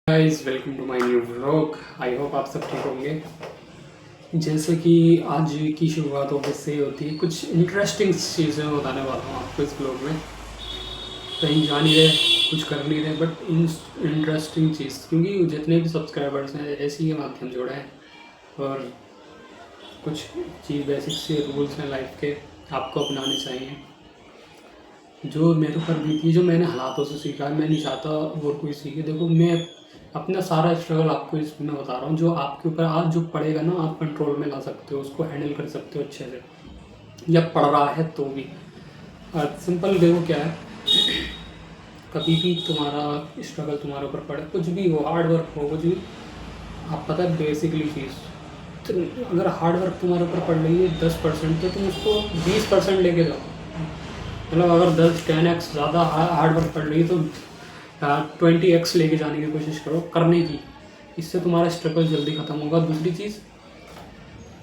Guys, welcome to my new vlog. I hope आप सब ठीक होंगे। जैसे कि आज की शुरुआत ऑफिस से ही होती है, कुछ इंटरेस्टिंग चीज़ें बताने वाला हूँ आपको इस ब्लॉग में। कहीं जा नहीं रहे, कुछ कर नहीं रहे, बट इंटरेस्टिंग चीज़, क्योंकि जितने भी सब्सक्राइबर्स हैं ऐसे ही माध्यम जुड़े हैं और कुछ चीज़ बेसिक से रूल्स हैं लाइफ के, आपको अपनाने चाहिए। जो मेरे ऊपर बीती, जो मैंने हालातों से सीखा है, मैं नहीं चाहता और कोई सीखे। देखो, मैं अपना सारा स्ट्रगल आपको इसमें बता रहा हूँ। जो आपके ऊपर आज जो पड़ेगा ना, आप कंट्रोल में ला सकते हो, उसको हैंडल कर सकते हो अच्छे से, या पड़ रहा है तो भी। सिंपल देखो क्या है, कभी भी तुम्हारा स्ट्रगल तुम्हारे ऊपर पड़े, कुछ भी हो, हार्ड वर्क हो, कुछ भी, आप पता है बेसिकली चीज़, तो अगर हार्ड वर्क तुम्हारे ऊपर पड़ रही है 10%, तो तुम उसको 20% लेके जाओ। मतलब अगर 10-10x ज़्यादा हार्ड वर्क पड़ रही है तो 20x लेके जाने की कोशिश करो, करने की। इससे तुम्हारा स्ट्रगल जल्दी ख़त्म होगा। दूसरी चीज़,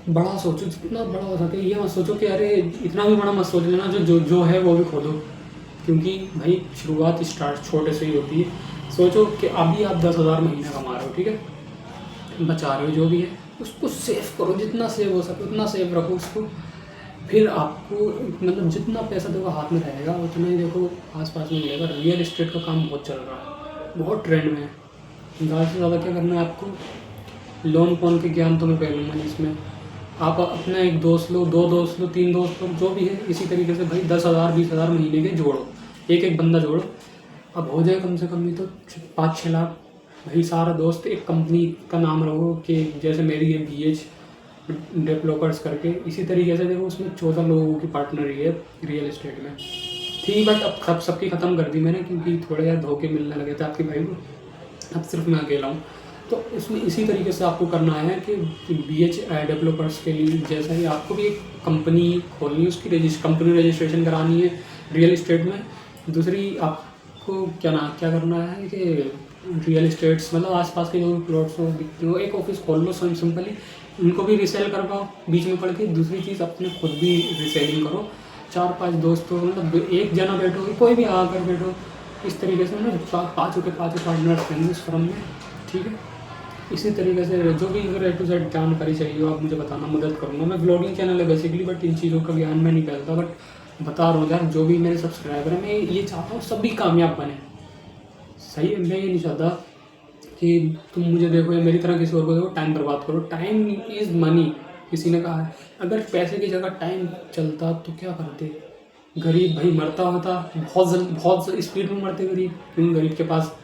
बड़ा सोचो, जितना बड़ा हो सके। ये मत सोचो कि अरे इतना भी बड़ा मत सोच लेना, जो जो जो है वो भी खो दो, क्योंकि भाई शुरुआत स्टार्ट छोटे से ही होती है। सोचो कि अभी आप 10,000 महीने कमा रहे हो, ठीक है, बचा रहे हो, जो भी है उसको सेव करो, जितना सेव हो सके उतना सेव रखो उसको। फिर आपको मतलब जितना पैसा देखो हाथ में रहेगा, उतना ही देखो आसपास में मिलेगा। रियल इस्टेट का काम बहुत चल रहा है, बहुत ट्रेंड में है। ज़्यादा से ज़्यादा क्या करना है आपको, लोन पोन के ज्ञान तो मैं कह लूँगा नहीं इसमें। आप अपना एक दोस्त लो, 2 दोस्त लो, 3 दोस्त लो, जो भी है, इसी तरीके से भाई 10,000 20,000 महीने के जोड़ो, एक एक बंदा जोड़ो। अब हो जाए कम से कम नहीं तो 5-6 लाख। भाई सारा दोस्त एक कंपनी का नाम रखो, कि जैसे मेरी है BH डेवलपर्स करके, इसी तरीके से देखो उसमें 14 लोगों की पार्टनरी है रियल इस्टेट में। ठीक, बट अब सबकी ख़त्म कर दी मैंने, क्योंकि थोड़े यार धोखे मिलने लगे थे आपके भाई को। अब सिर्फ मैं अकेला हूँ। तो इसमें इसी तरीके से आपको करना है कि BH डेवलपर्स के लिए जैसा ही आपको भी एक कंपनी खोलनी है, उसकी कंपनी रजिस्ट्रेशन करानी है रियल इस्टेट में। दूसरी आपको क्या करना है कि रियल इस्टेट्स मतलब आसपास के जो भी प्लॉट्स हो, बिकते हो, एक ऑफिस खोल लो सिंपली, उनको भी रिसेल कर पाओ बीच में पड़ के। दूसरी चीज़, अपने खुद भी रिसेलिंग करो। 4-5 दोस्तों, मतलब एक जना बैठो, कोई भी आकर बैठो, इस तरीके से मतलब 5 के 5 पार्टनर्स रहेंगे इस फर्म में, ठीक है। इसी तरीके से जो भी अगर A to Z जानकारी चाहिए हो, आप मुझे बताना, मदद करूँगा। मैं ब्लॉगिंग चैनल है बेसिकली, बट इन चीज़ों का ज्ञान मैं नहीं फैलता, बट बता रहा हूँ यार, जो भी मेरे सब्सक्राइबर हैं, मैं ये चाहता हूँ सभी कामयाब बने। सही है, मैं ये नहीं चाहता कि तुम मुझे देखो या मेरी तरह किसी और को देखो, टाइम बर्बाद करो। टाइम इज़ मनी, किसी ने कहा है। अगर पैसे की जगह टाइम चलता तो क्या करते? गरीब भाई मरता होता बहुत स्पीड में मरते गरीब, क्योंकि गरीब के पास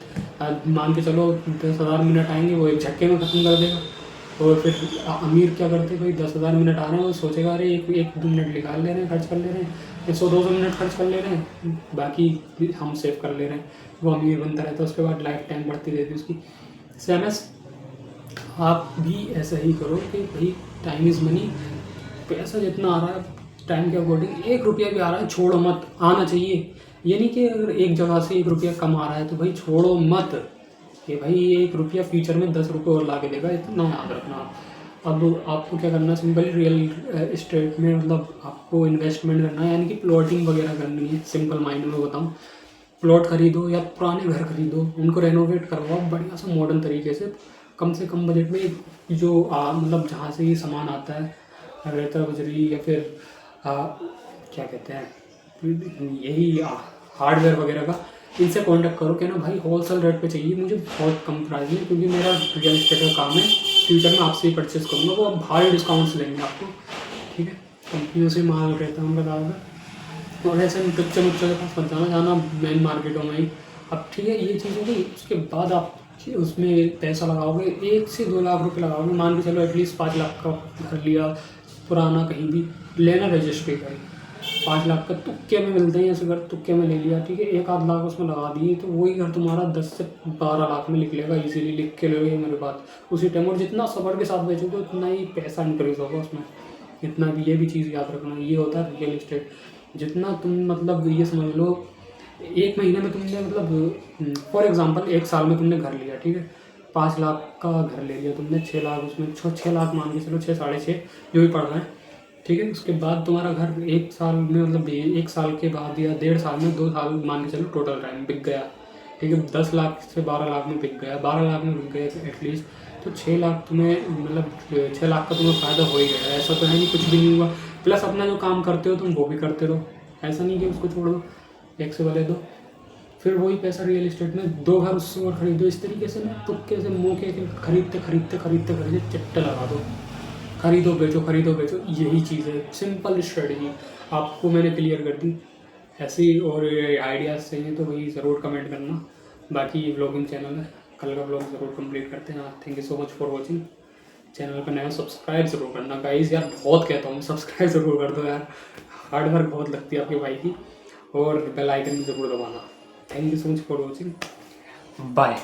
मान के चलो 10,000 मिनट आएंगे, वो एक झटके में ख़त्म कर देगा। और फिर अमीर क्या करते भाई, 10,000 मिनट आ रहे हैं, वो सोचेगा अरे एक 2 मिनट निकाल ले रहे हैं, खर्च कर ले रहे हैं, 100-200 मिनट खर्च कर ले रहे हैं, बाकी हम सेव कर ले रहे हैं। वो अमीर बनता रहता है, उसके बाद लाइफ टाइम बढ़ती रहती है उसकी। सेमस आप भी ऐसा ही करो कि भाई टाइम इज़ मनी। पैसा जितना आ रहा है टाइम के अकॉर्डिंग, 1 रुपया भी आ रहा है छोड़ो मत, आना चाहिए। ये नहीं कि अगर एक जगह से 1 रुपया कम आ रहा है तो भाई छोड़ो मत, कि भाई ये 1 रुपया फ्यूचर में 10 रुपये और ला के देगा, इतना याद रखना आप। अब आपको क्या करना, सिंपल रियल इस्टेट में मतलब आपको इन्वेस्टमेंट करना है, यानी कि प्लॉटिंग वगैरह करनी है। सिंपल माइंड में बताऊँ, प्लॉट खरीदो या पुराने घर खरीदो, उनको रेनोवेट करवाओ बढ़िया सा मॉडर्न तरीके से कम बजट में। जो मतलब जहाँ से ये सामान आता है, रेता बजरी या फिर क्या कहते हैं, यही हार्डवेयर वगैरह का, इनसे कांटेक्ट करो कि ना भाई होलसेल रेट पे चाहिए मुझे, बहुत कम प्राइस में, क्योंकि मेरा रियल इस्टेट का काम है। फ्यूचर में आपसे ही परचेस करूँगा, वो भारी डिस्काउंट्स लेंगे आपको, ठीक है। कंपनियों से माल रहता है उनका ज़्यादातर, और ऐसे टुच्चे मुच्चे के पास मत जाना मेन मार्केटों में ही। अब ठीक है, ये चीज़ होगी। उसके बाद आप उसमें पैसा लगाओगे, 1 से 2 लाख रुपए लगाओगे, मान के चलो एटलीस्ट 5 लाख का घर लिया पुराना, कहीं भी लेना रजिस्ट्री का ही, 5 लाख का तुक्के में मिलते हैं, ऐसे घर तुक्के में ले लिया, ठीक है, 1-आध लाख उसमें लगा दिए, तो वही घर तुम्हारा 10 से 12 लाख में निकलेगा इजीली। लिख के लोगे मेरे बात उसी टाइम, और जितना सबर के साथ बेचोगे उतना ही पैसा इंक्रीज होगा उसमें, इतना भी। ये भी चीज़ याद रखना, ये होता है रियल इस्टेट। जितना तुम मतलब ये समझ लो, 1 महीने में तुमने मतलब फॉर एग्जांपल 1 साल में तुमने घर लिया, ठीक है, 5 लाख का घर ले लिया तुमने, 6 लाख उसमें 6 लाख मान के चलो, 6 साढ़े 6 जो भी पड़ रहा है, ठीक है। उसके बाद तुम्हारा घर 1 साल में मतलब 1 साल के बाद या 1.5 साल में, 2 साल मान के चलो टोटल टाइम बिक गया, ठीक है, 10 लाख से 12 लाख में बिक गया, 12 लाख में बिक गया एटलीस्ट, तो 6 लाख तुम्हें, मतलब 6 लाख का तुम्हें फ़ायदा हो ही गया। ऐसा तो है नहीं कुछ भी नहीं हुआ। प्लस अपना जो काम करते हो तुम वो भी करते रहो, ऐसा नहीं कि उसको छोड़ो, एक से भले दो। फिर वही पैसा रियल इस्टेट में 2 घर उससे और खरीदो। इस तरीके से ना तुक्के से मौके के खरीदते खरीदते खरीदते खरीदते चट्टे लगा दो, खरीदो बेचो खरीदो बेचो, यही चीज़ है, सिंपल स्ट्रेटजी आपको मैंने क्लियर कर दी। ऐसी और आइडियाज़ चाहिए तो वही ज़रूर कमेंट करना। बाकी व्लॉगिंग चैनल है, कल का व्लॉग ज़रूर कंप्लीट करते हैं। Thank you so much for watching. Channel पर नया सब्सक्राइब ज़रूर करना गाइस, यार बहुत कहता हूँ, सब्सक्राइब ज़रूर कर दो यार, हार्ड वर्क बहुत लगती है आपके भाई की। और बेल आइकन भी ज़रूर दबाना। Thank you so much for watching, bye.